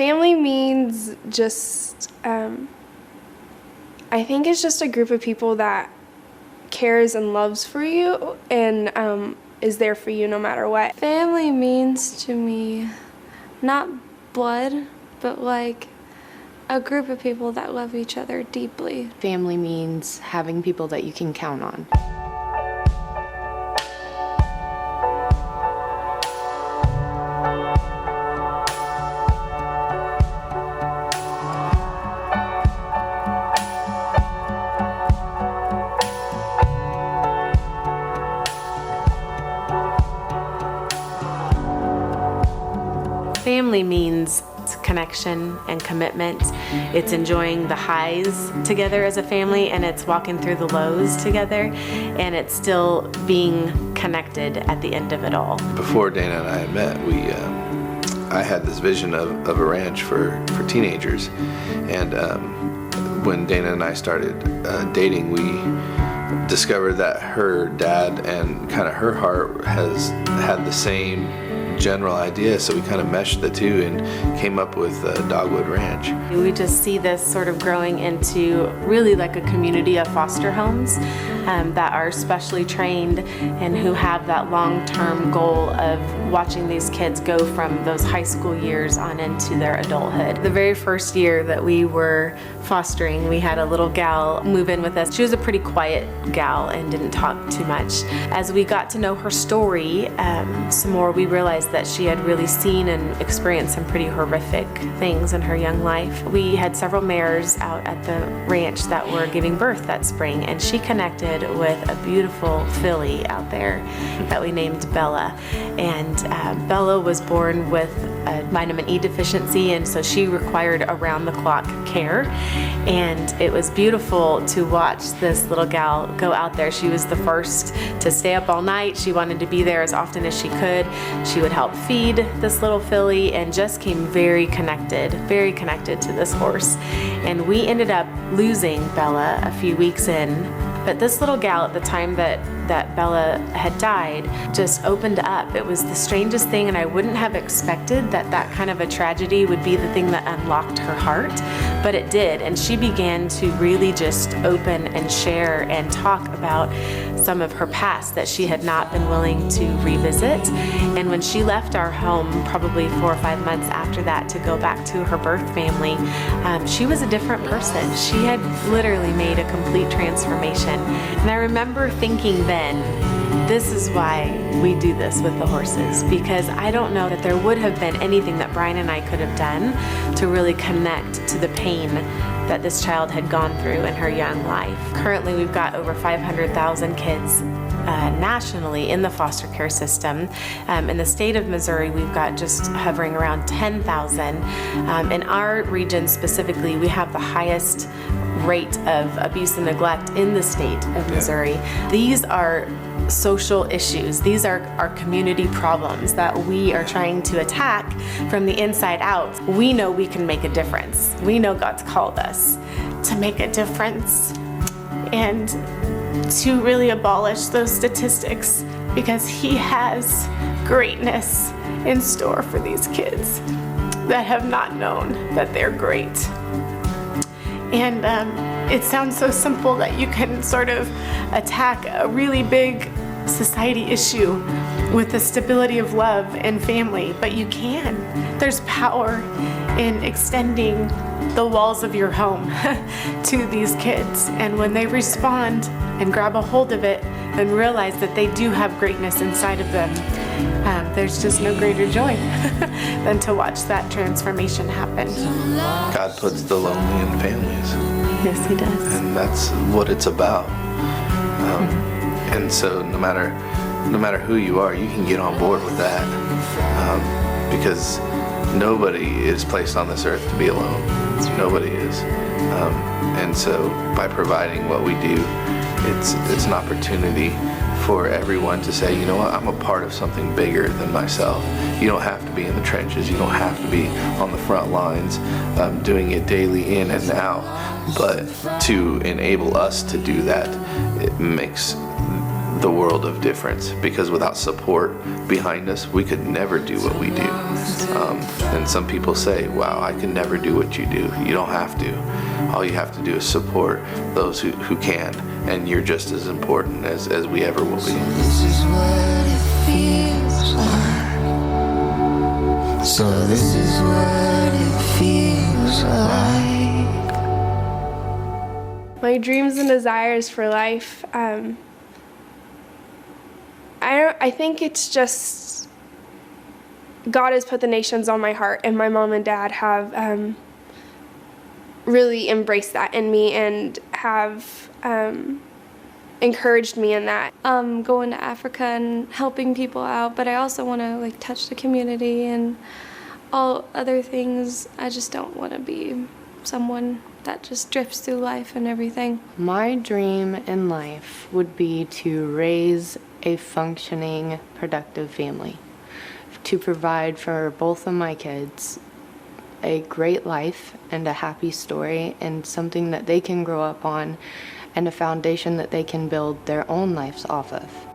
Family means just, I think it's just a group of people that cares and loves for you and is there for you no matter what. Family means to me not blood, but like a group of people that love each other deeply. Family means having people that you can count on. Family means connection and commitment. It's enjoying the highs together as a family, and it's walking through the lows together, and it's still being connected at the end of it all. Before Dana and I had met, I had this vision of a ranch for teenagers, and when Dana and I started dating, we discovered that her dad and kind of her heart has had the same general idea, so we kind of meshed the two and came up with dogwoodRanch. We just see this sort of growing into really like a community of foster homes that are specially trained and who have that long-term goal of watching these kids go from those high school years on into their adulthood. The very first year that we were fostering, we had a little gal move in with us. She was a pretty quiet gal and didn't talk too much. As we got to know her story some more, we realized that she had really seen and experienced some pretty horrific things in her young life. We had several mares out at the ranch that were giving birth that spring, and she connected with a beautiful filly out there that we named Bella. And Bella was born with a vitamin E deficiency, and so she required around-the-clock care. And it was beautiful to watch this little gal go out there. She was the first to stay up all night. She wanted to be there as often as she could. She would help feed this little filly and just came very connected to this horse. And we ended up losing Bella a few weeks in. But this little gal, at the time that Bella had died, just opened up. It was the strangest thing, and I wouldn't have expected that kind of a tragedy would be the thing that unlocked her heart, but it did. And she began to really just open and share and talk about some of her past that she had not been willing to revisit. And when she left our home, probably 4 or 5 months after that, to go back to her birth family, she was a different person. She had literally made a complete transformation. And I remember thinking then, this is why we do this with the horses, because I don't know that there would have been anything that Brian and I could have done to really connect to the pain that this child had gone through in her young life. Currently, we've got over 500,000 kids nationally in the foster care system. In the state of Missouri, we've got just hovering around 10,000. In our region specifically, we have the highest rate of abuse and neglect in the state of Missouri. These are social issues. These are our community problems that we are trying to attack from the inside out. We know we can make a difference. We know God's called us to make a difference and to really abolish those statistics, because He has greatness in store for these kids that have not known that they're great. And it sounds so simple that you can sort of attack a really big society issue with the stability of love and family, but you can. There's power in extending the walls of your home to these kids. And when they respond and grab a hold of it and realize that they do have greatness inside of them, there's just no greater joy than to watch that transformation happen. God puts the lonely in families. Yes, He does. And that's what it's about. And so no matter who you are, you can get on board with that, because nobody is placed on this earth to be alone. Nobody is. And so by providing what we do, it's an opportunity for everyone to say, you know what, I'm a part of something bigger than myself. You don't have to be in the trenches. You don't have to be on the front lines doing it daily in and out. But to enable us to do that, it makes the world of difference, because without support behind us, we could never do what we do. And some people say, wow, I can never do what you do. You don't have to. All you have to do is support those who can, and you're just as important as we ever will be. This is what it feels like. So this is what it feels like. My dreams and desires for life, I think it's just God has put the nations on my heart, and my mom and dad have really embraced that in me and have encouraged me in that. Going to Africa and helping people out, but I also want to like touch the community and all other things. I just don't want to be someone that just drifts through life and everything. My dream in life would be to raise a functioning, productive family, to provide for both of my kids a great life and a happy story and something that they can grow up on and a foundation that they can build their own lives off of.